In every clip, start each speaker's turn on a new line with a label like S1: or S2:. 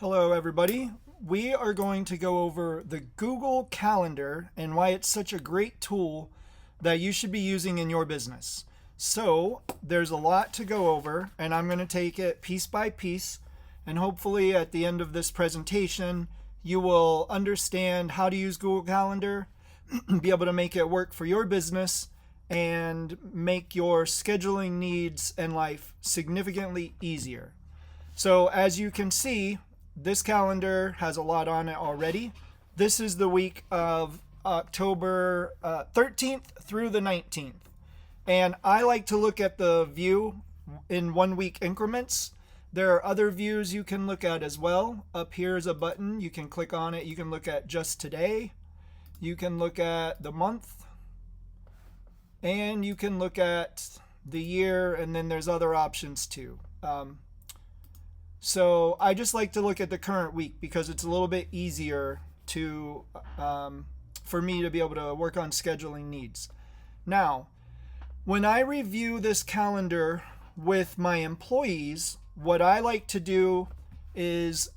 S1: Hello, everybody. We are going to go over the Google Calendar and why it's such a great tool that you should be using in your business. So, there's a lot to go over, and I'm going to take it piece by piece. And hopefully, at the end of this presentation, you will understand how to use Google Calendar, be able to make it work for your business, and make your scheduling needs and life significantly easier. So, as you can see, this calendar has a lot on it already. This is the week of October 13th through the 19th. And I like to look at the view in 1 week increments. There are other views you can look at as well. Up here is a button. You can click on it. You can look at just today. You can look at the month. And you can look at the year. And then there's other options too. So I just like to look at the current week because it's a little bit easier to for me to be able to work on scheduling needs. Now, when I review this calendar with my employees, what I like to do is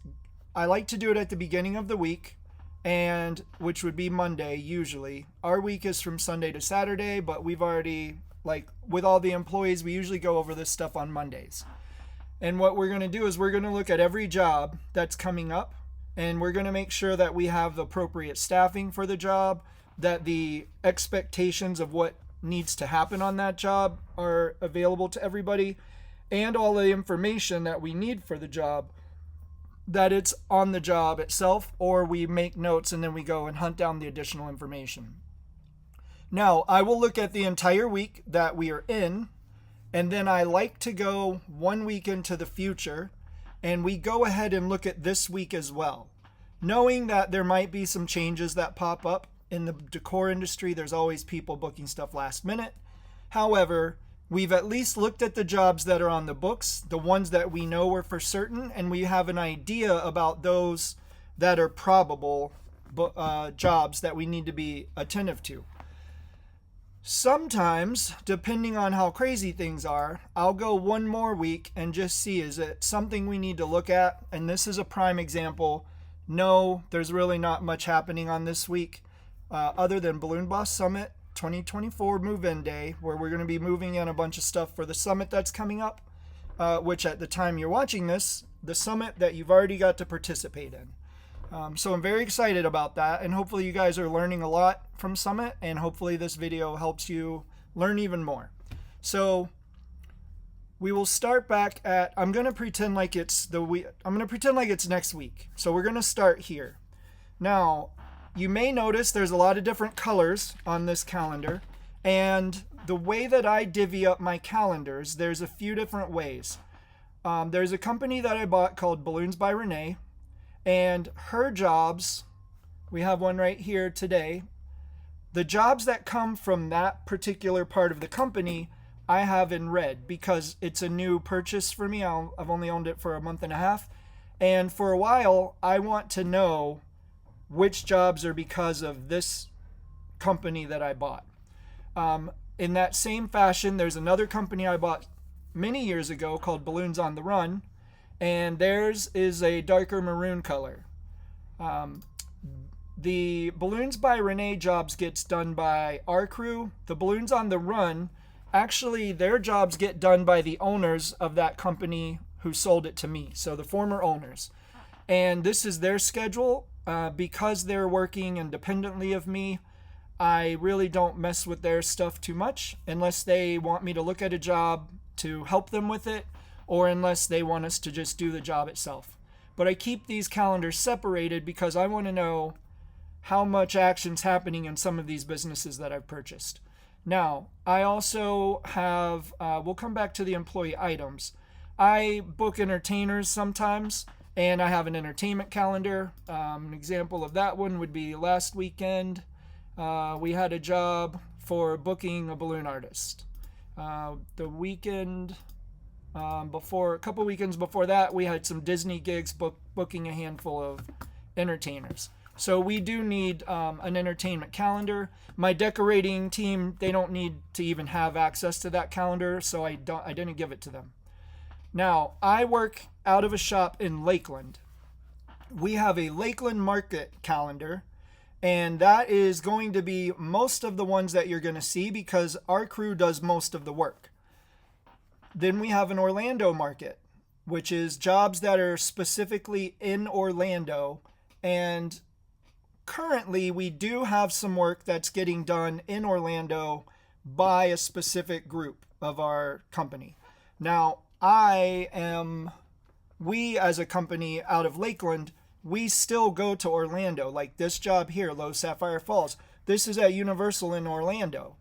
S1: I like to do it at the beginning of the week, and which would be Monday usually. Our week is from Sunday to Saturday, but we've already, like with all the employees, we usually go over this stuff on Mondays. And what we're going to do is we're going to look at every job that's coming up, and we're going to make sure that we have the appropriate staffing for the job, that the expectations of what needs to happen on that job are available to everybody, and all the information that we need for the job, that it's on the job itself, or we make notes and then we go and hunt down the additional information. Now, I will look at the entire week that we are in, and then I like to go 1 week into the future, and we go ahead and look at this week as well. Knowing that there might be some changes that pop up in the decor industry, there's always people booking stuff last minute. However, we've at least looked at the jobs that are on the books, the ones that we know are for certain, and we have an idea about those that are probable jobs that we need to be attentive to. Sometimes, depending on how crazy things are, I'll go 1 more week and just see, is it something we need to look at? And this is a prime example. No, there's really not much happening on this week other than Balloon Boss Summit 2024 Move-In Day, where we're going to be moving in a bunch of stuff for the summit that's coming up, which at the time you're watching this, the summit that you've already got to participate in. So I'm very excited about that, and hopefully you guys are learning a lot from Summit, and hopefully this video helps you learn even more. So we will start back at, I'm going to pretend like it's next week. So we're going to start here. Now, you may notice there's a lot of different colors on this calendar, and the way that I divvy up my calendars, there's a few different ways. There's a company that I bought called Balloons by Renee. And her jobs, we have one right here today. The jobs that come from that particular part of the company, I have in red because it's a new purchase for me. I've only owned it for a month and a half. And for a while, I want to know which jobs are because of this company that I bought. In that same fashion, there's another company I bought many years ago called Balloons on the Run. And theirs is a darker maroon color. The Balloons by Renee jobs gets done by our crew. The Balloons on the Run, actually their jobs get done by the owners of that company who sold it to me. So the former owners. And this is their schedule. Because they're working independently of me, I really don't mess with their stuff too much unless they want me to look at a job to help them with it, or unless they want us to just do the job itself. But I keep these calendars separated because I want to know how much action's happening in some of these businesses that I've purchased. Now, I also have, we'll come back to the employee items. I book entertainers sometimes, and I have an entertainment calendar. An example of that one would be last weekend. We had a job for booking a balloon artist. The weekend... a couple weekends before that, we had some Disney gigs booking a handful of entertainers. So we do need an entertainment calendar. My decorating team, they don't need to even have access to that calendar, so I didn't give it to them. Now, I work out of a shop in Lakeland. we have a Lakeland Market calendar, and that is going to be most of the ones that you're going to see because our crew does most of the work. Then we have an Orlando Market, which is jobs that are specifically in Orlando. And currently, we do have some work that's getting done in Orlando by a specific group of our company. Now, we as a company out of Lakeland, we still go to Orlando. Like this job here, Low Sapphire Falls, this is at Universal in Orlando.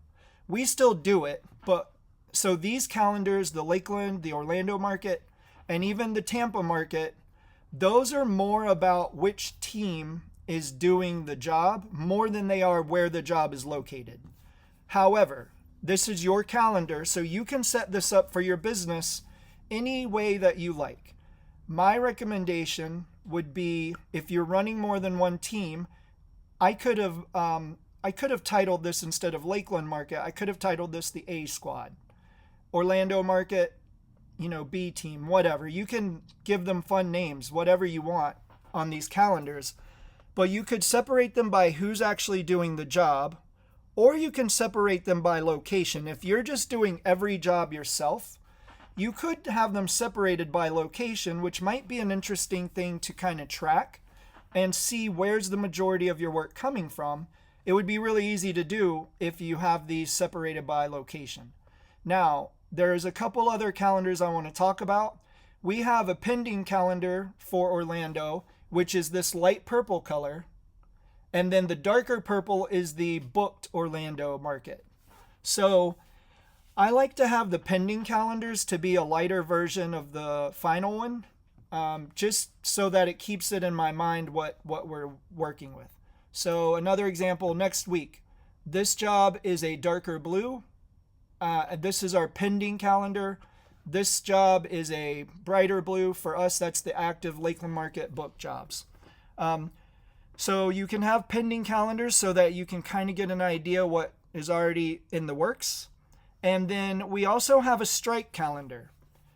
S1: We still do it, but so these calendars, the Lakeland, the Orlando Market, and even the Tampa Market, those are more about which team is doing the job more than they are where the job is located. However, this is your calendar, so you can set this up for your business any way that you like. My recommendation would be if you're running more than one team, I could have titled this instead of Lakeland Market, I could have titled this the A Squad. Orlando Market, B team, whatever. You can give them fun names, whatever you want on these calendars. But you could separate them by who's actually doing the job, or you can separate them by location. If you're just doing every job yourself, you could have them separated by location, which might be an interesting thing to kind of track and see where's the majority of your work coming from. It would be really easy to do if you have these separated by location. Now, there's a couple other calendars I want to talk about. We have a pending calendar for Orlando, which is this light purple color. And then the darker purple is the booked Orlando Market. So I like to have the pending calendars to be a lighter version of the final one, just so that it keeps it in my mind what we're working with. So another example, next week, this job is a darker blue. This is our pending calendar. This job is a brighter blue. For us, that's the active Lakeland Market book jobs. So you can have pending calendars so that you can kind of get an idea what is already in the works. And then we also have a strike calendar.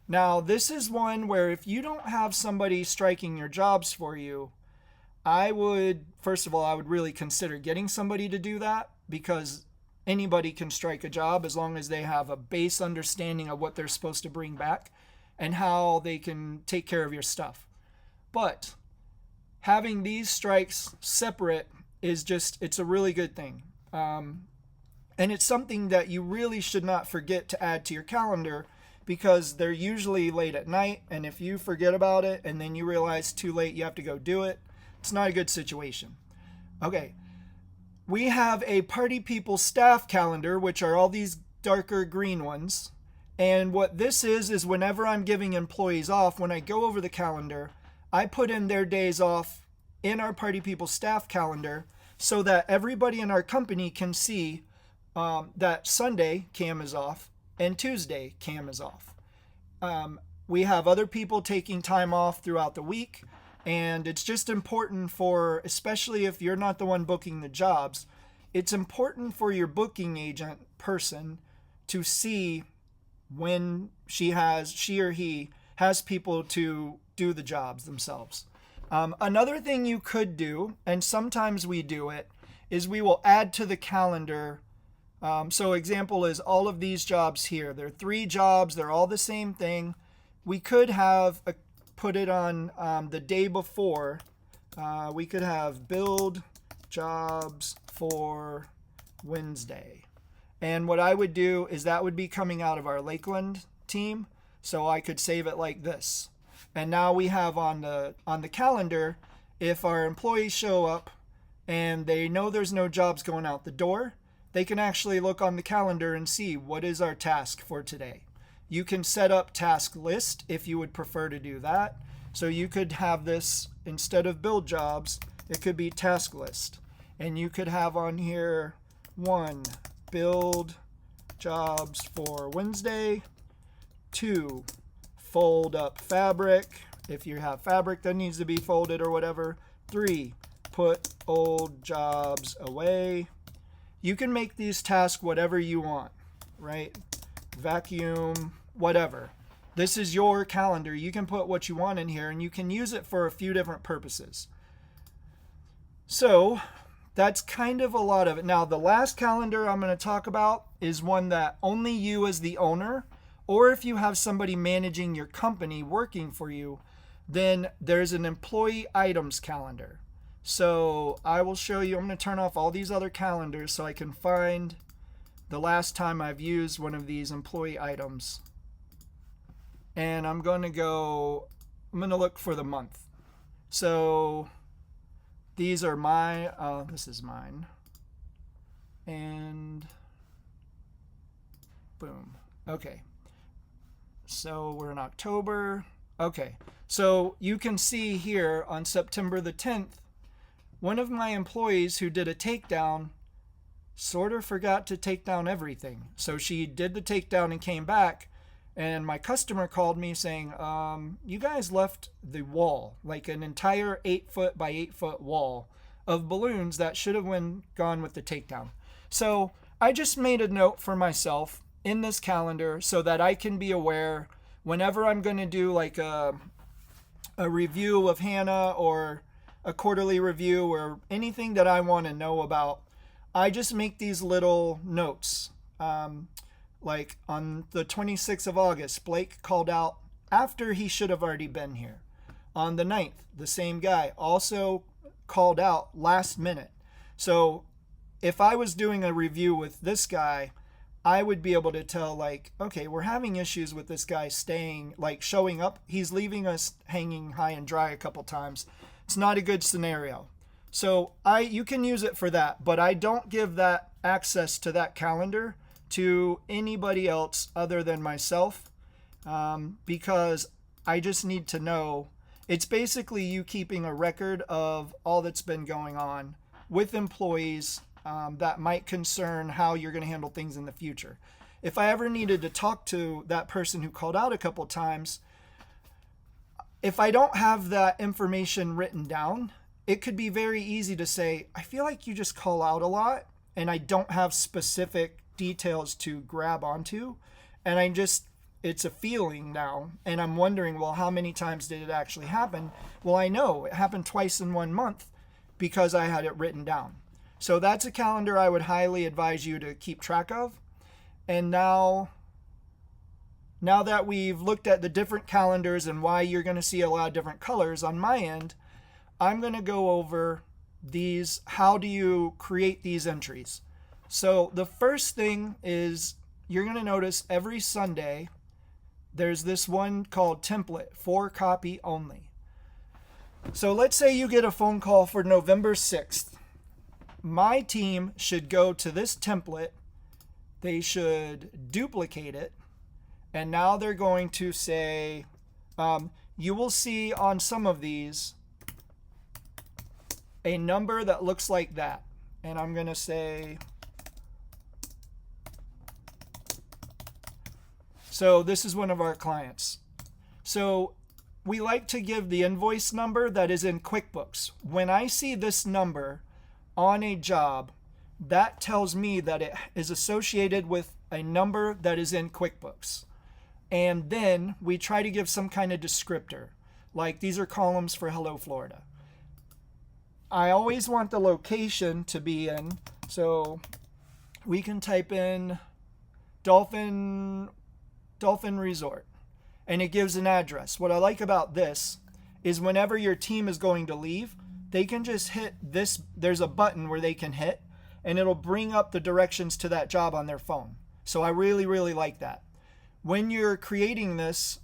S1: Now, this is one where if you don't have somebody striking your jobs for you, I would really consider getting somebody to do that, because anybody can strike a job as long as they have a base understanding of what they're supposed to bring back and how they can take care of your stuff. But having these strikes separate it's a really good thing. And it's something that you really should not forget to add to your calendar, because they're usually late at night, and if you forget about it and then you realize too late you have to go do it, it's not a good situation. Okay, we have a party people staff calendar, which are all these darker green ones. And what this is whenever I'm giving employees off, when I go over the calendar, I put in their days off in our party people staff calendar so that everybody in our company can see that Sunday Cam is off and Tuesday Cam is off. We have other people taking time off throughout the week, and it's just important especially if you're not the one booking the jobs, it's important for your booking agent person to see when she or he has people to do the jobs themselves. Another thing you could do, and sometimes we do it, is we will add to the calendar. So example is all of these jobs here. They're 3 jobs. They're all the same thing. We could have put it on the day before. We could have build jobs for Wednesday. And what I would do is that would be coming out of our Lakeland team. So I could save it like this. And now we have on the calendar, if our employees show up and they know there's no jobs going out the door, they can actually look on the calendar and see what is our task for today. You can set up task list if you would prefer to do that. So you could have this, instead of build jobs, it could be task list. And you could have on here 1, build jobs for Wednesday. 2, fold up fabric. If you have fabric that needs to be folded or whatever. 3, put old jobs away. You can make these tasks whatever you want, right? Vacuum, whatever. This is your calendar. You can put what you want in here, and you can use it for a few different purposes. So that's kind of a lot of it. Now, the last calendar I'm going to talk about is one that only you as the owner, or if you have somebody managing your company working for you, then there's an employee items calendar. So I will show you. I'm going to turn off all these other calendars so I can find the last time I've used one of these employee items. And I'm going to look for the month. So these are this is mine. And boom. Okay. So we're in October. Okay. So you can see here on September the 10th, one of my employees who did a takedown sort of forgot to take down everything. So she did the takedown and came back, and my customer called me saying, you guys left the wall, like an entire 8-foot by 8-foot wall of balloons that should have gone with the takedown. So I just made a note for myself in this calendar so that I can be aware whenever I'm going to do like a review of Hannah or a quarterly review or anything that I want to know about. I just make these little notes. Like on the 26th of August, Blake called out after he should have already been here. On the 9th, the same guy also called out last minute. So if I was doing a review with this guy, I would be able to tell, like, okay, we're having issues with this guy showing up. He's leaving us hanging high and dry a couple times. It's not a good scenario. So you can use it for that, but I don't give that access to that calendar to anybody else other than myself, because I just need to know. It's basically you keeping a record of all that's been going on with employees that might concern how you're going to handle things in the future. If I ever needed to talk to that person who called out a couple times, if I don't have that information written down, it could be very easy to say, I feel like you just call out a lot and I don't have specific details to grab onto. And it's a feeling now. And I'm wondering, well, how many times did it actually happen? Well, I know it happened twice in 1 month because I had it written down. So that's a calendar I would highly advise you to keep track of. And now that we've looked at the different calendars and why you're going to see a lot of different colors on my end, I'm going to go over these. How do you create these entries? So the first thing is you're going to notice every Sunday there's this one called template for copy only. So let's say you get a phone call for November 6th. My team should go to this template. They should duplicate it. And now they're going to say, you will see on some of these a number that looks like that. And I'm going to say, so this is one of our clients. So we like to give the invoice number that is in QuickBooks. When I see this number on a job, that tells me that it is associated with a number that is in QuickBooks. And then we try to give some kind of descriptor, like these are columns for Hello Florida. I always want the location to be in, so we can type in Dolphin Resort, and it gives an address. What I like about this is whenever your team is going to leave, they can just hit this. There's a button where they can hit, and it'll bring up the directions to that job on their phone. So I really, really like that. When you're creating this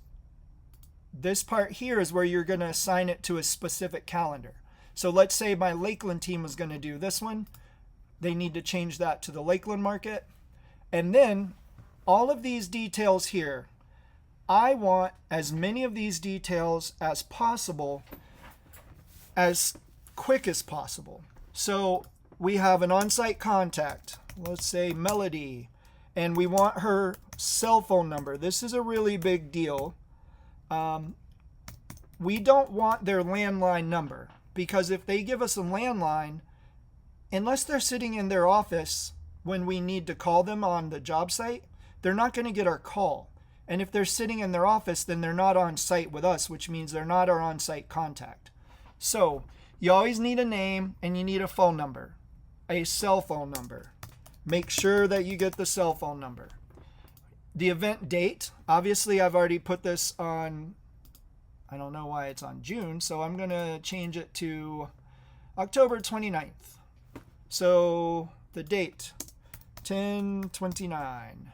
S1: part here is where you're going to assign it to a specific calendar. So let's say my Lakeland team was going to do this one. They need to change that to the Lakeland market. And then all of these details here, I want as many of these details as possible, as quick as possible. So we have an on-site contact, let's say Melody, and we want her cell phone number. This is a really big deal. We don't want their landline number, because if they give us a landline, unless they're sitting in their office when we need to call them on the job site, they're not going to get our call. And if they're sitting in their office, then they're not on site with us, which means they're not our on-site contact. So you always need a name and you need a phone number, a cell phone number. Make sure that you get the cell phone number. The event date, obviously I've already put this on, I don't know why it's on June, so I'm going to change it to October 29th. So the date, 10/29.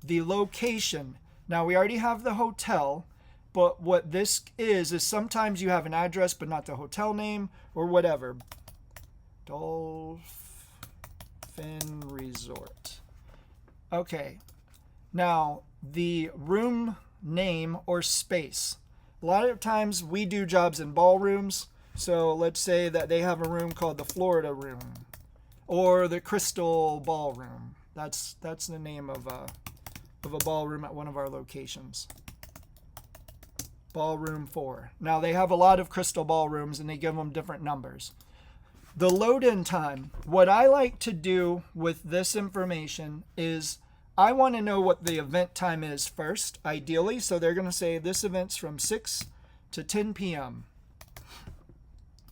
S1: The location. Now we already have the hotel, but what this is sometimes you have an address but not the hotel name or whatever. Dolphin Resort. Okay. Now the room name or space. A lot of times we do jobs in ballrooms. So let's say that they have a room called the Florida Room or the Crystal Ballroom. That's the name of a ballroom at one of our locations. Ballroom 4. Now they have a lot of crystal ballrooms and they give them different numbers. The load-in time. What I like to do with this information is I want to know what the event time is first, ideally. So they're going to say this event's from 6 to 10 p.m.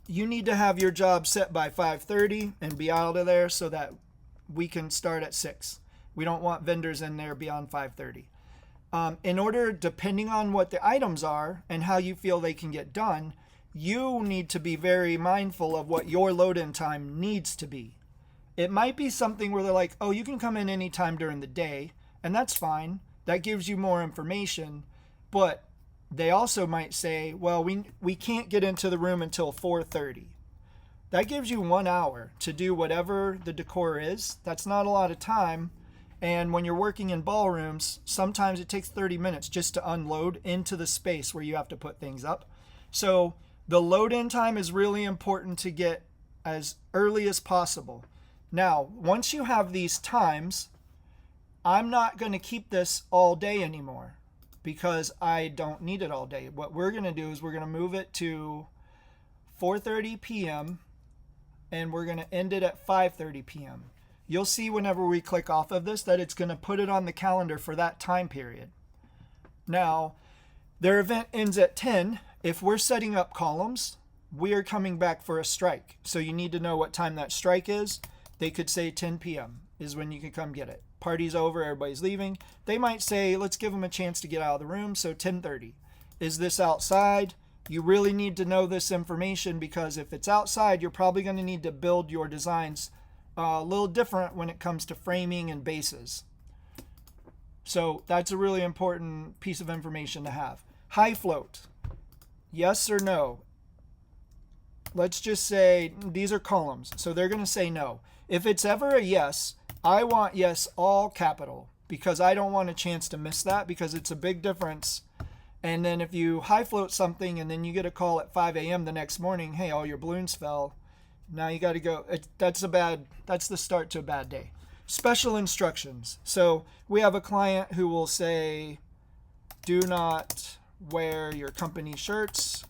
S1: You need to have your job set by 5:30 and be out of there so that we can start at 6. We don't want vendors in there beyond 5:30. In order, depending on what the items are and how you feel they can get done, you need to be very mindful of what your load-in time needs to be. It might be something where they're like, oh, you can come in anytime during the day, and that's fine. That gives you more information. But they also might say, well, we can't get into the room until 4:30. That gives you 1 hour to do whatever the decor is. That's not a lot of time. And when you're working in ballrooms, sometimes it takes 30 minutes just to unload into the space where you have to put things up. So the load-in time is really important to get as early as possible. Now, once you have these times, I'm not going to keep this all day anymore because I don't need it all day. What we're going to do is we're going to move it to 4:30 p.m. and we're going to end it at 5:30 p.m. You'll see whenever we click off of this that it's going to put it on the calendar for that time period. Now, their event ends at 10. If we're setting up columns, we are coming back for a strike. So you need to know what time that strike is. They could say 10 p.m. is when you can come get it. Party's over, everybody's leaving. They might say, let's give them a chance to get out of the room, so 10:30. Is this outside? You really need to know this information because if it's outside, you're probably going to need to build your designs a little different when it comes to framing and bases. So that's a really important piece of information to have. High float. Yes or no? Let's just say these are columns, so they're going to say no. If it's ever a yes, I want yes all capital because I don't want a chance to miss that because it's a big difference. And then if you high float something and then you get a call at 5 a.m. the next morning, hey, all your balloons fell. Now you got to go. That's the start to a bad day. Special instructions. So we have a client who will say, do not wear your company shirts.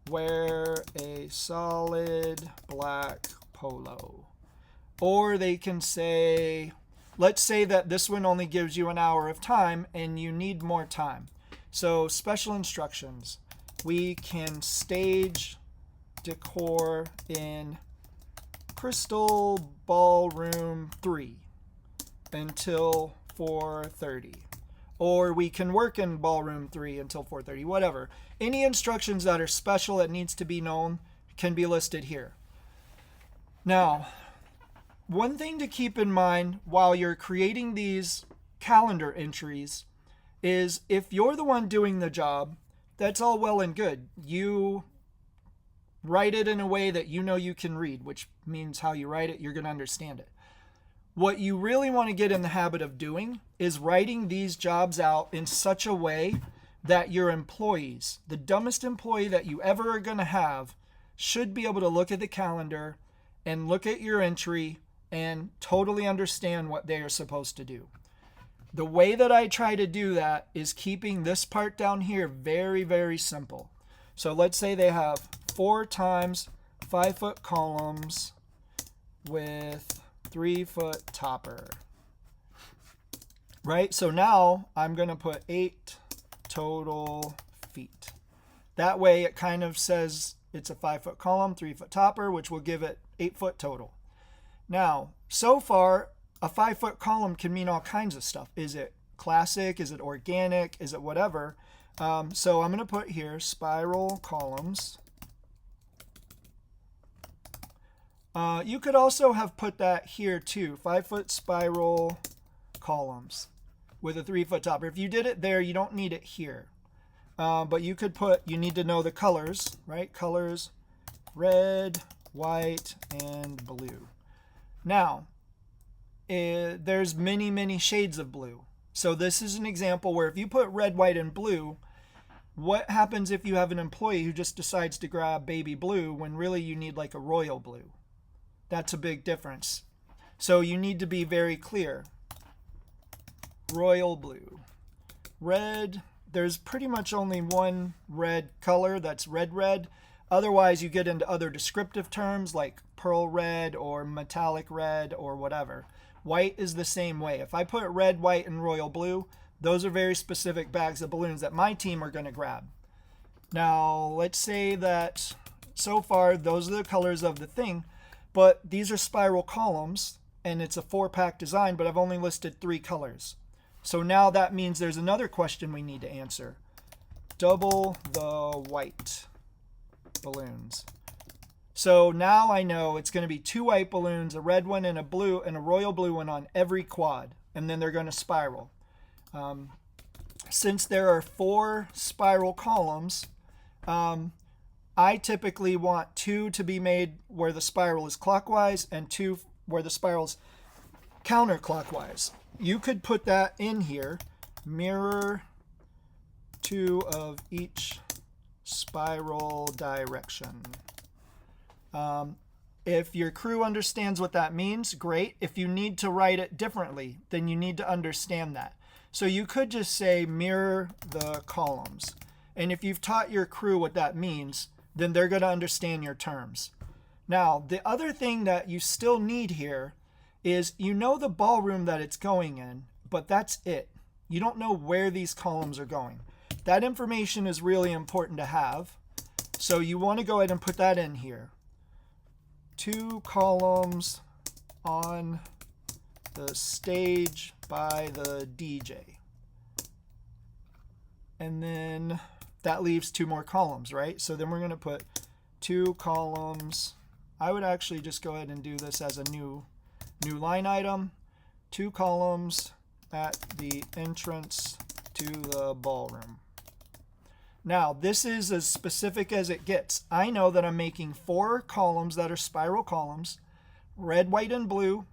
S1: Wear a solid black polo. Or they can say, let's say that this one only gives you an hour of time and you need more time. So special instructions. We can stage decor in Crystal Ballroom 3 until 4:30. Or we can work in Ballroom 3 until 4:30, whatever. Any instructions that are special that needs to be known can be listed here. Now, one thing to keep in mind while you're creating these calendar entries is if you're the one doing the job, that's all well and good. You write it in a way that you know you can read, which means how you write it, you're going to understand it. What you really want to get in the habit of doing is writing these jobs out in such a way that your employees, the dumbest employee that you ever are going to have, should be able to look at the calendar and look at your entry and totally understand what they are supposed to do. The way that I try to do that is keeping this part down here very, very simple. So let's say they have 4 times 5-foot columns with 3-foot topper. right? So now I'm going to put 8 total feet. That way it kind of says it's a 5-foot column, 3-foot topper, which will give it 8 foot total. Now, so far, a 5-foot column can mean all kinds of stuff. Is it classic? Is it organic? Is it whatever? So I'm going to put here spiral columns. You could also have put that here too, 5-foot spiral columns with a 3-foot topper. If you did it there, you don't need it here. But you could put, you need to know the colors, right? Colors, red, white, and blue. Now, there's many, many shades of blue. So this is an example where if you put red, white, and blue, what happens if you have an employee who just decides to grab baby blue when really you need like a royal blue? That's a big difference. So you need to be very clear. Royal blue. Red, there's pretty much only one red color, that's red red. Otherwise you get into other descriptive terms like pearl red or metallic red or whatever. White is the same way. If I put red, white, and royal blue, those are very specific bags of balloons that my team are going to grab. Now, let's say that so far those are the colors of the thing, but these are spiral columns and it's a 4-pack design, but I've only listed 3 colors. So now that means there's another question we need to answer. Double the white balloons. So now I know it's going to be 2 white balloons, a red one and a blue, and a royal blue one on every quad, and then they're going to spiral. Since there are 4 spiral columns, I typically want 2 to be made where the spiral is clockwise and 2 where the spiral's counterclockwise. You could put that in here, mirror 2 of each spiral direction. If your crew understands what that means, great. If you need to write it differently, then you need to understand that. So you could just say mirror the columns. And if you've taught your crew what that means, then they're going to understand your terms. Now, the other thing that you still need here is you know the ballroom that it's going in, but that's it. You don't know where these columns are going. That information is really important to have. So you want to go ahead and put that in here. 2 columns on the stage by the DJ. And then that leaves 2 more columns, right? So then we're going to put 2 columns. I would actually just go ahead and do this as a new line item. 2 columns at the entrance to the ballroom. Now, this is as specific as it gets. I know that I'm making 4 columns that are spiral columns, red, white, and blue,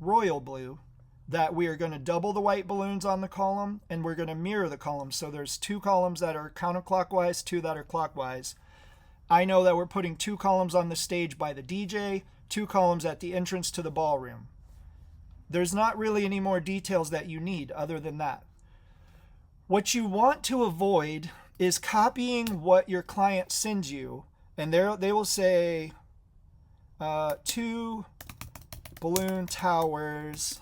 S1: royal blue, that we are going to double the white balloons on the column, and we're going to mirror the columns. So there's 2 columns that are counterclockwise, 2 that are clockwise. I know that we're putting 2 columns on the stage by the DJ, 2 columns at the entrance to the ballroom. There's not really any more details that you need other than that. What you want to avoid is copying what your client sends you, and they will say 2 balloon towers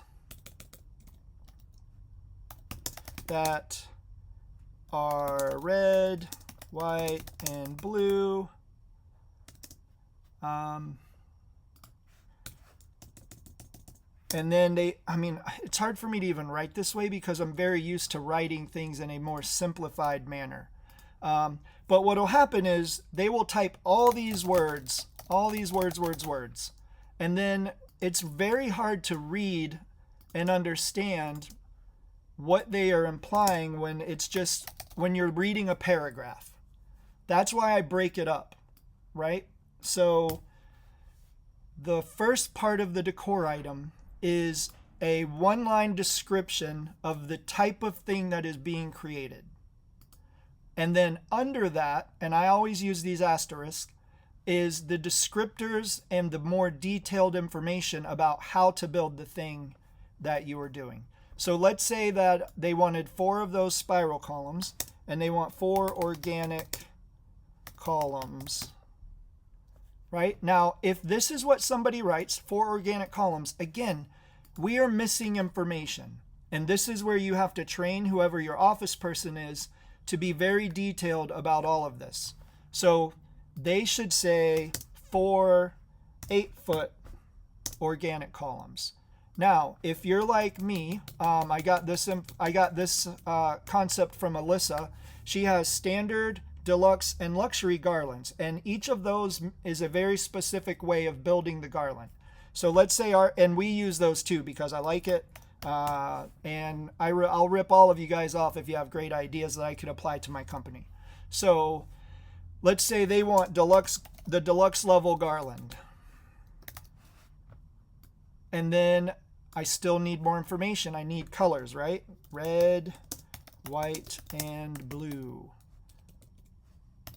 S1: that are red, white, and blue. And then it's hard for me to even write this way because I'm very used to writing things in a more simplified manner. But what will happen is they will type all these words, words. And then it's very hard to read and understand what they are implying when you're reading a paragraph. That's why I break it up, right? So the first part of the decor item is a 1-line description of the type of thing that is being created. And then under that, and I always use these asterisks, is the descriptors and the more detailed information about how to build the thing that you are doing. So let's say that they wanted 4 of those spiral columns, and they want 4 organic columns. Right? Now, if this is what somebody writes, 4 organic columns, again, we are missing information. And this is where you have to train whoever your office person is to be very detailed about all of this. So they should say 4 8-foot organic columns. Now, if you're like me, I got this concept from Alyssa. She has standard, deluxe, and luxury garlands, and each of those is a very specific way of building the garland. So let's say and we use those too because I like it, and I'll rip all of you guys off if you have great ideas that I could apply to my company. So let's say they want the deluxe level garland, and then I still need more information. I need colors, right? Red, white, and blue.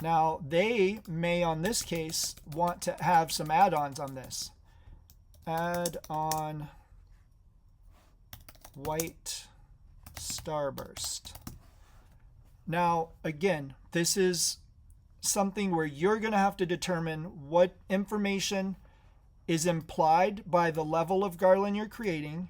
S1: Now, they may, on this case, want to have some add-ons on this. Add on white starburst. Now, again, this is something where you're going to have to determine what information is implied by the level of garland you're creating,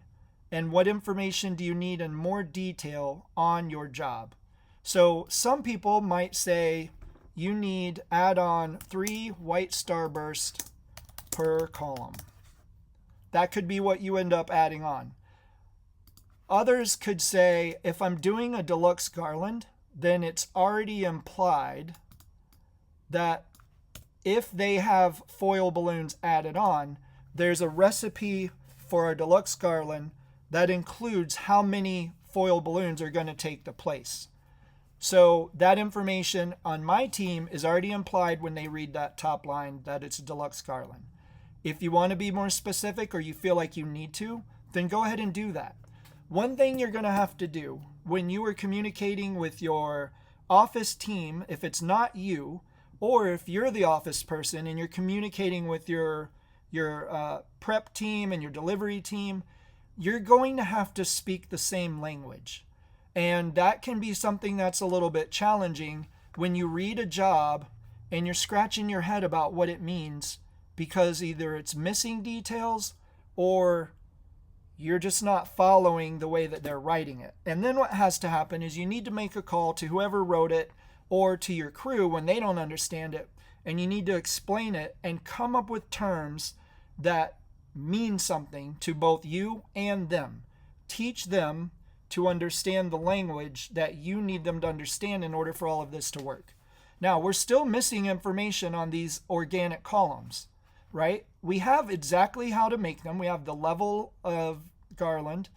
S1: and what information do you need in more detail on your job. So some people might say you need add on 3 white starburst per column. That could be what you end up adding on. Others could say if I'm doing a deluxe garland, then it's already implied that if they have foil balloons added on, there's a recipe for a deluxe garland that includes how many foil balloons are going to take the place. So that information on my team is already implied when they read that top line that it's a deluxe garland. If you want to be more specific or you feel like you need to, then go ahead and do that. One thing you're going to have to do when you are communicating with your office team, if it's not you, or if you're the office person and you're communicating with your prep team and your delivery team, you're going to have to speak the same language. And that can be something that's a little bit challenging when you read a job and you're scratching your head about what it means because either it's missing details or you're just not following the way that they're writing it. And then what has to happen is you need to make a call to whoever wrote it or to your crew when they don't understand it, and you need to explain it and come up with terms that mean something to both you and them. Teach them to understand the language that you need them to understand in order for all of this to work. Now, we're still missing information on these organic columns, right? We have exactly how to make them. We have the level of garland,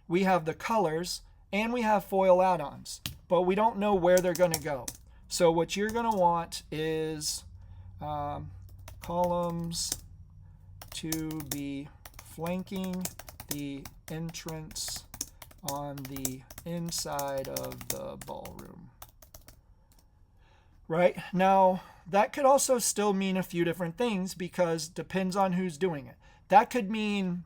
S1: we have the colors, and we have foil add-ons, but we don't know where they're going to go. So what you're going to want is columns to be flanking the entrance on the inside of the ballroom. Right? Now, that could also still mean a few different things because it depends on who's doing it. That could mean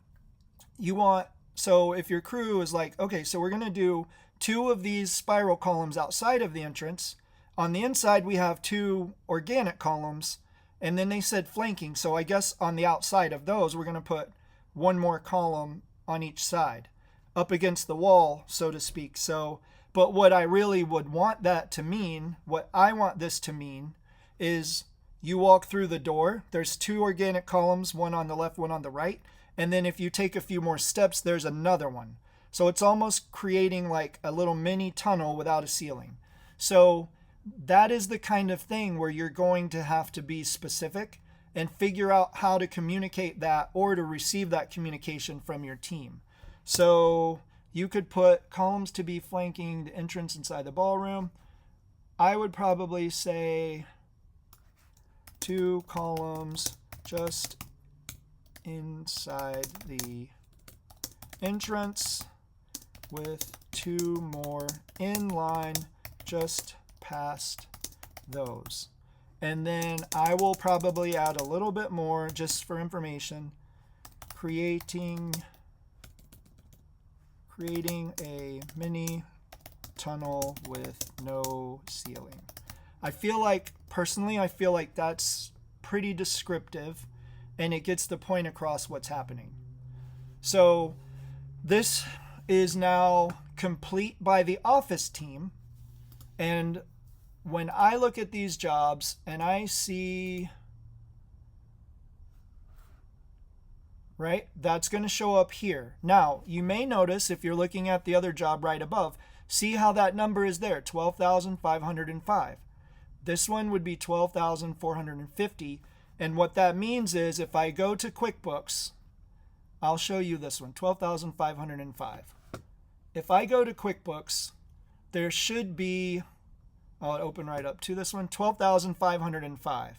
S1: so if your crew is like, okay, so we're going to do 2 of these spiral columns outside of the entrance. On the inside, we have 2 organic columns, and then they said flanking. So I guess on the outside of those, we're going to put 1 more column on each side, up against the wall, so to speak. So, but what I really would want that to mean, what I want this to mean, is you walk through the door, there's 2 organic columns, 1 on the left, 1 on the right, and then if you take a few more steps, there's another one. So it's almost creating like a little mini tunnel without a ceiling. So that is the kind of thing where you're going to have to be specific and figure out how to communicate that or to receive that communication from your team. So you could put columns to be flanking the entrance inside the ballroom. I would probably say 2 columns just inside the entrance with 2 more in line just past those. And then I will probably add a little bit more just for information, creating a mini tunnel with no ceiling. I feel like that's pretty descriptive and it gets the point across what's happening. So this is now complete by the office team. And when I look at these jobs and I see, right, that's going to show up here. Now, you may notice if you're looking at the other job right above, see how that number is there, 12,505. This one would be 12,450. And what that means is if I go to QuickBooks, I'll show you this one, 12,505. If I go to QuickBooks, there should be, I'll open right up to this one, 12,505.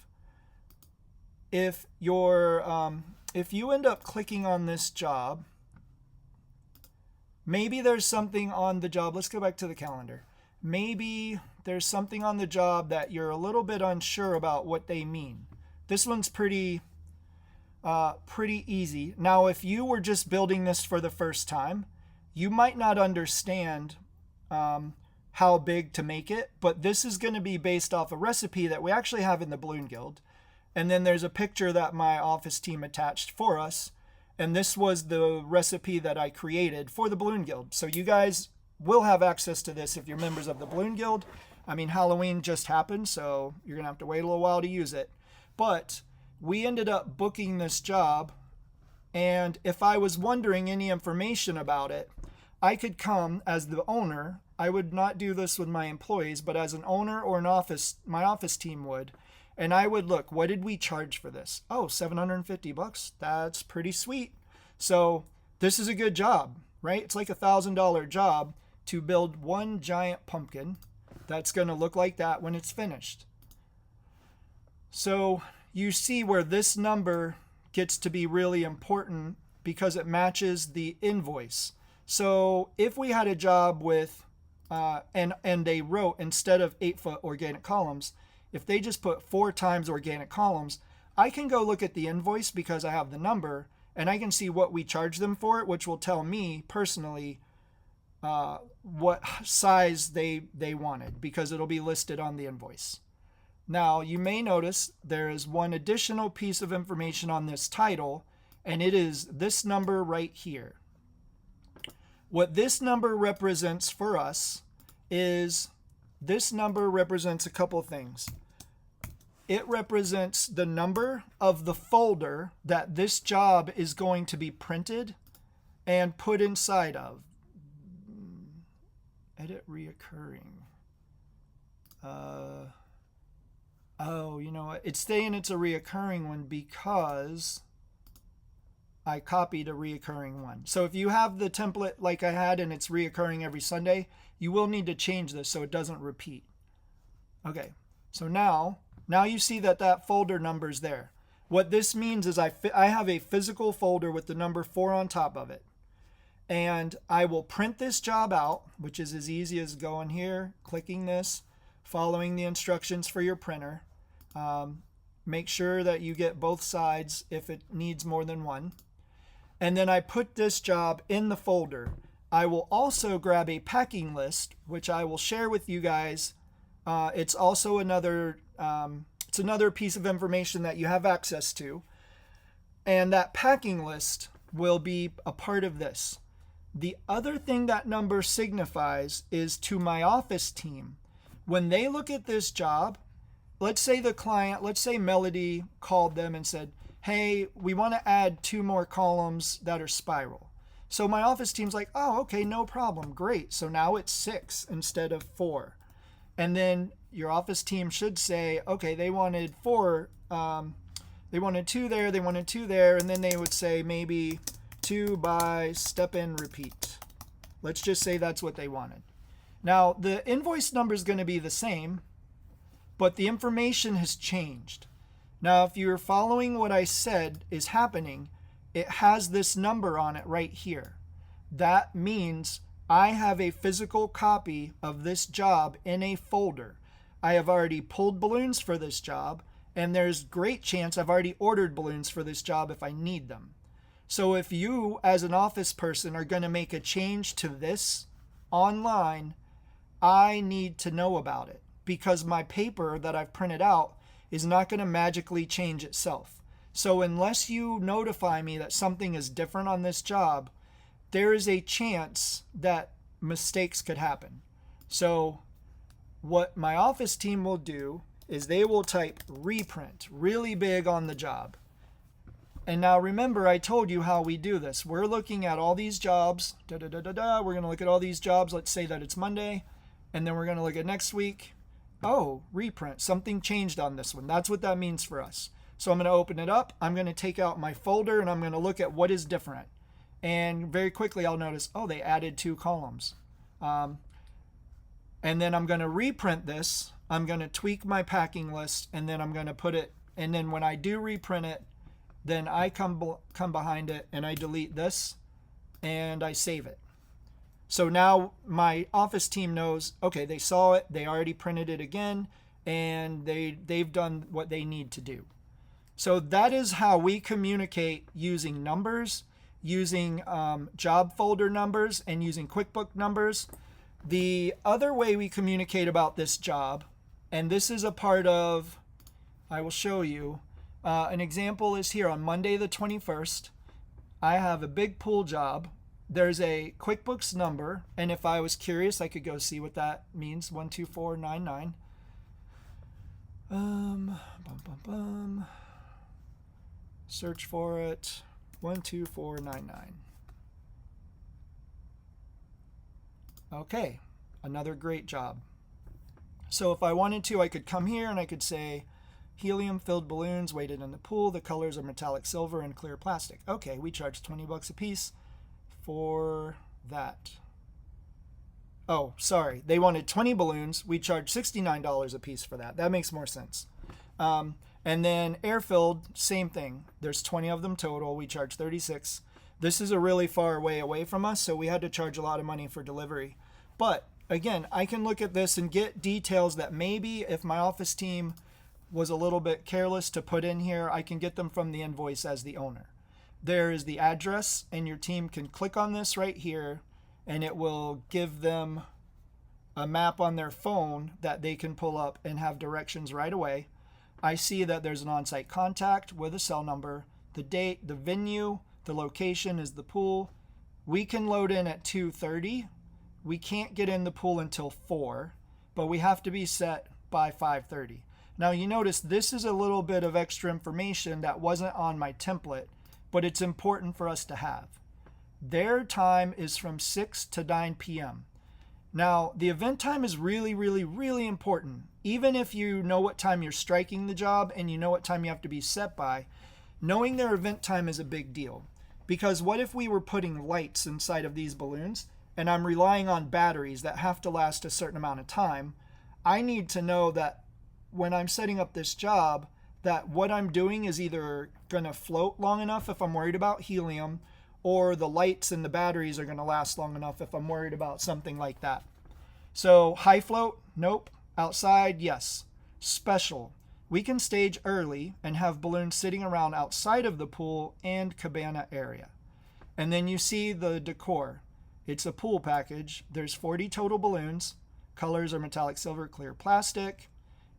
S1: If you end up clicking on this job, maybe there's something on the job. Let's go back to the calendar. Maybe there's something on the job that you're a little bit unsure about what they mean. This one's pretty easy. Now, if you were just building this for the first time, you might not understand how big to make it, but this is going to be based off a recipe that we actually have in the Balloon Guild. And then there's a picture that my office team attached for us. And this was the recipe that I created for the Balloon Guild. So you guys will have access to this if you're members of the Balloon Guild. I mean, Halloween just happened, so you're going to have to wait a little while to use it. But we ended up booking this job. And if I was wondering any information about it, I could come as the owner. I would not do this with my employees, but as an owner or an office, my office team would. And I would look, what did we charge for this? Oh, $750. That's pretty sweet. So this is a good job, right? It's like $1,000 job to build one giant pumpkin that's going to look like that when it's finished. So you see where this number gets to be really important because it matches the invoice. So if we had a job with, and they wrote instead of 8-foot organic columns, if they just put 4 times organic columns, I can go look at the invoice because I have the number and I can see what we charge them for it, which will tell me personally what size they wanted because it'll be listed on the invoice. Now, you may notice there is one additional piece of information on this title, and it is this number right here. What this number represents for us is this number represents a couple things. It represents the number of the folder that this job is going to be printed and put inside of. Edit reoccurring. Oh, you know what? It's saying it's a reoccurring one because I copied a reoccurring one. So if you have the template like I had and it's reoccurring every Sunday, you will need to change this so it doesn't repeat. Okay, so now you see that folder number's there. What this means is I have a physical folder with the number 4 on top of it. And I will print this job out, which is as easy as going here, clicking this, following the instructions for your printer. Make sure that you get both sides if it needs more than one. And then I put this job in the folder. I will also grab a packing list, which I will share with you guys. It's also another piece of information that you have access to. And that packing list will be a part of this. The other thing that number signifies is to my office team. When they look at this job, let's say Melody called them and said, hey, we want to add 2 more columns that are spiral. So my office team's like, oh, okay, no problem. Great. So now it's 6 instead of 4. And then your office team should say, okay, they wanted 4. They wanted 2 there. They wanted 2 there. And then they would say maybe 2 by step in repeat. Let's just say that's what they wanted. Now, the invoice number is going to be the same, but the information has changed. Now, if you're following what I said is happening, it has this number on it right here. That means I have a physical copy of this job in a folder. I have already pulled balloons for this job, and there's great chance I've already ordered balloons for this job if I need them. So if you, as an office person, are going to make a change to this online, I need to know about it because my paper that I've printed out is not going to magically change itself. So unless you notify me that something is different on this job, there is a chance that mistakes could happen. So what my office team will do is they will type reprint really big on the job. And now remember, I told you how we do this. We're looking at all these jobs. We're going to look at all these jobs. Let's say that it's Monday. And then we're going to look at next week. Oh, reprint. Something changed on this one. That's what that means for us. So I'm going to open it up. I'm going to take out my folder and I'm going to look at what is different. And very quickly I'll notice, oh, they added 2 columns. And then I'm going to reprint this. I'm going to tweak my packing list, and then I'm going to put it, and then when I do reprint it, then I come behind it and I delete this and I save it. So now my office team knows, okay, they saw it, they already printed it again, and they've done what they need to do. So that is how we communicate using numbers, using job folder numbers, and using QuickBook numbers. The other way we communicate about this job, and this is a part of, I will show you, an example is here on Monday the 21st. I have a big pool job. There's a QuickBooks number, and if I was curious, I could go see what that means, 12499. Search for it, 12499. Okay, another great job. So if I wanted to, I could come here and I could say helium-filled balloons weighted in the pool. The colors are metallic silver and clear plastic. Okay, we charge $20 a piece for that. Oh, sorry. They wanted 20 balloons. We charge $69 a piece for that. That makes more sense. And then air-filled, same thing. There's 20 of them total. We charge $36. This is a really far way away from us, so we had to charge a lot of money for delivery. But again, I can look at this and get details that maybe if my office team was a little bit careless to put in here, I can get them from the invoice as the owner. There is the address, and your team can click on this right here, and it will give them a map on their phone that they can pull up and have directions right away. I see that there's an on-site contact with a cell number, the date, the venue, the location is the pool. We can load in at 2:30. We can't get in the pool until 4, but we have to be set by 5:30. Now you notice this is a little bit of extra information that wasn't on my template, but it's important for us to have. Their time is from 6 to 9 p.m. Now, the event time is really, really, really important. Even if you know what time you're striking the job and you know what time you have to be set by, knowing their event time is a big deal. Because what if we were putting lights inside of these balloons and I'm relying on batteries that have to last a certain amount of time? I need to know that when I'm setting up this job, that what I'm doing is either going to float long enough if I'm worried about helium, or the lights and the batteries are going to last long enough if I'm worried about something like that. So high float, nope. Outside, yes. Special, we can stage early and have balloons sitting around outside of the pool and cabana area. And then you see the decor. It's a pool package. There's 40 total balloons. Colors are metallic silver, clear plastic.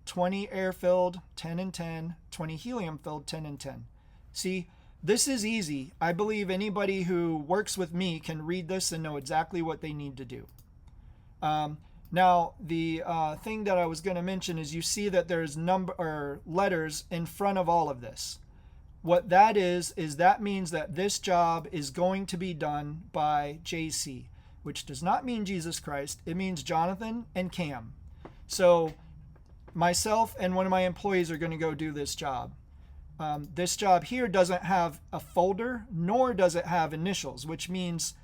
S1: 20 air-filled, 10 and 10. 20 helium-filled, 10 and 10. See, this is easy. I believe anybody who works with me can read this and know exactly what they need to do. Now, the thing that I was going to mention is you see that there's letters in front of all of this. What that is that means that this job is going to be done by JC, which does not mean Jesus Christ. It means Jonathan and Cam. So myself and one of my employees are going to go do this job. This job here doesn't have a folder, nor does it have initials, which means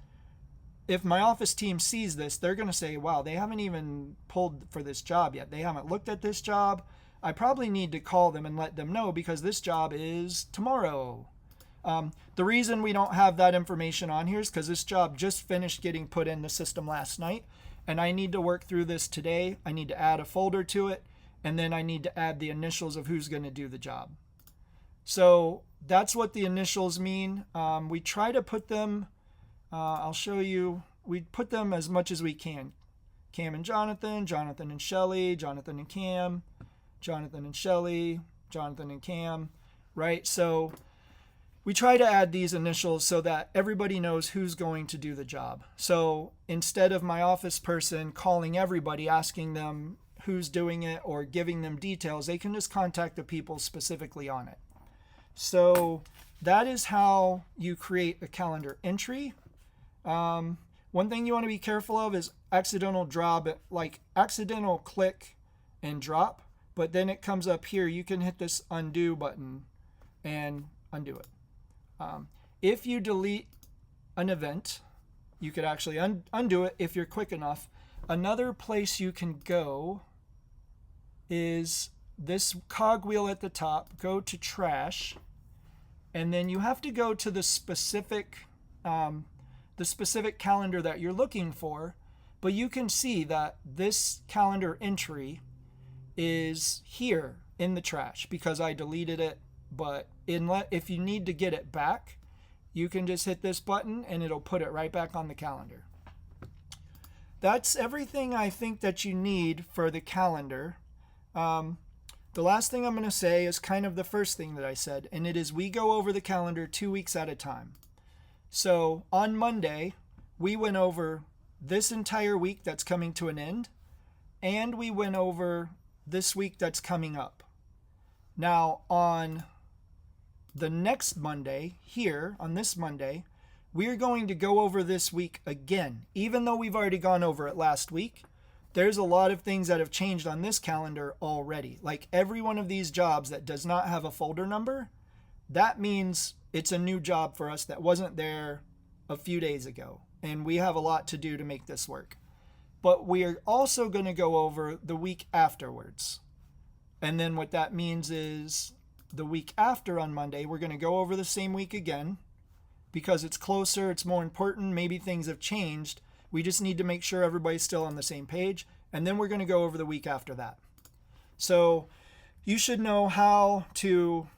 S1: if my office team sees this, they're going to say, wow, they haven't even pulled for this job yet. They haven't looked at this job. I probably need to call them and let them know because this job is tomorrow. The reason we don't have that information on here is because this job just finished getting put in the system last night, and I need to work through this today. I need to add a folder to it, and then I need to add the initials of who's going to do the job. So that's what the initials mean. We try to put them, I'll show you, we put them as much as we can. Cam and Jonathan, Jonathan and Shelly, Jonathan and Cam, Jonathan and Shelly, Jonathan and Cam, right? So we try to add these initials so that everybody knows who's going to do the job. So instead of my office person calling everybody, asking them who's doing it or giving them details, they can just contact the people specifically on it. So that is how you create a calendar entry. One thing you want to be careful of is accidental click and drop, but then it comes up here. You can hit this undo button and undo it. If you delete an event, you could actually undo it if you're quick enough. Another place you can go is this cogwheel at the top. Go to trash, and then you have to go to the specific calendar that you're looking for. But you can see that this calendar entry is here in the trash because I deleted it. But if you need to get it back, you can just hit this button and it'll put it right back on the calendar. That's everything I think that you need for the calendar. The last thing I'm going to say is kind of the first thing that I said, and it is we go over the calendar 2 weeks at a time. So on Monday, we went over this entire week that's coming to an end, and we went over this week that's coming up. Now on the next Monday, here on this Monday, we're going to go over this week again. Even though we've already gone over it last week, there's a lot of things that have changed on this calendar already. Like every one of these jobs that does not have a folder number, that means it's a new job for us that wasn't there a few days ago. And we have a lot to do to make this work. But we are also going to go over the week afterwards. And then what that means is the week after on Monday, we're going to go over the same week again because it's closer, it's more important, maybe things have changed. We just need to make sure everybody's still on the same page. And then we're going to go over the week after that. So you should know how to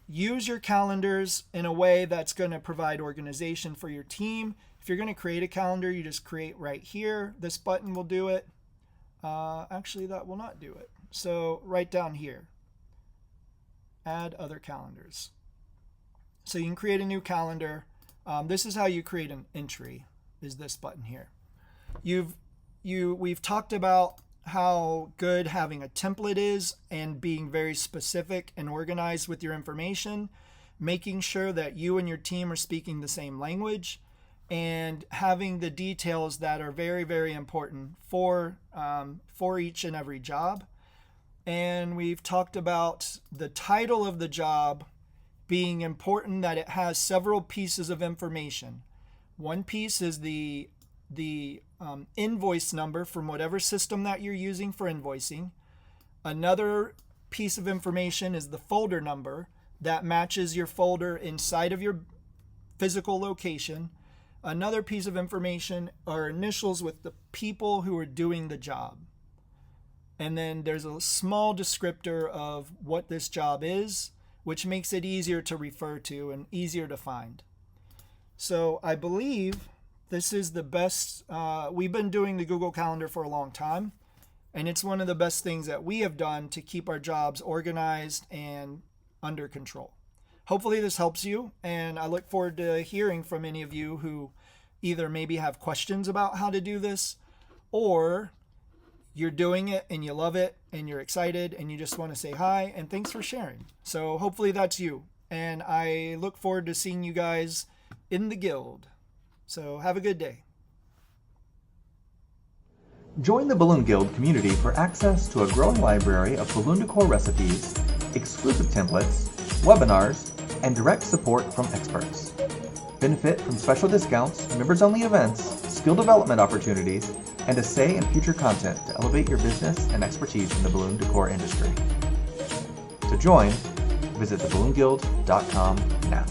S1: use your calendars in a way that's going to provide organization for your team. If you're going to create a calendar, you just create right here. This button will do it. Actually, that will not do it. So right down here, add other calendars. So you can create a new calendar. This is how you create an entry, is this button here. We've talked about how good having a template is and being very specific and organized with your information, making sure that you and your team are speaking the same language, and having the details that are very, very important for each and every job. And we've talked about the title of the job being important, that it has several pieces of information. One piece is the invoice number from whatever system that you're using for invoicing. Another piece of information is the folder number that matches your folder inside of your physical location. Another piece of information are initials with the people who are doing the job. And then there's a small descriptor of what this job is, which makes it easier to refer to and easier to find. So I believe this is the best. We've been doing the Google Calendar for a long time, and it's one of the best things that we have done to keep our jobs organized and under control. Hopefully this helps you, and I look forward to hearing from any of you who either maybe have questions about how to do this, or you're doing it and you love it and you're excited and you just want to say hi and thanks for sharing. So hopefully that's you, and I look forward to seeing you guys in the guild. So have a good day.
S2: Join the Balloon Guild community for access to a growing library of balloon decor recipes, exclusive templates, webinars, and direct support from experts. Benefit from special discounts, members-only events, skill development opportunities, and a say in future content to elevate your business and expertise in the balloon decor industry. To join, visit theballoonguild.com now.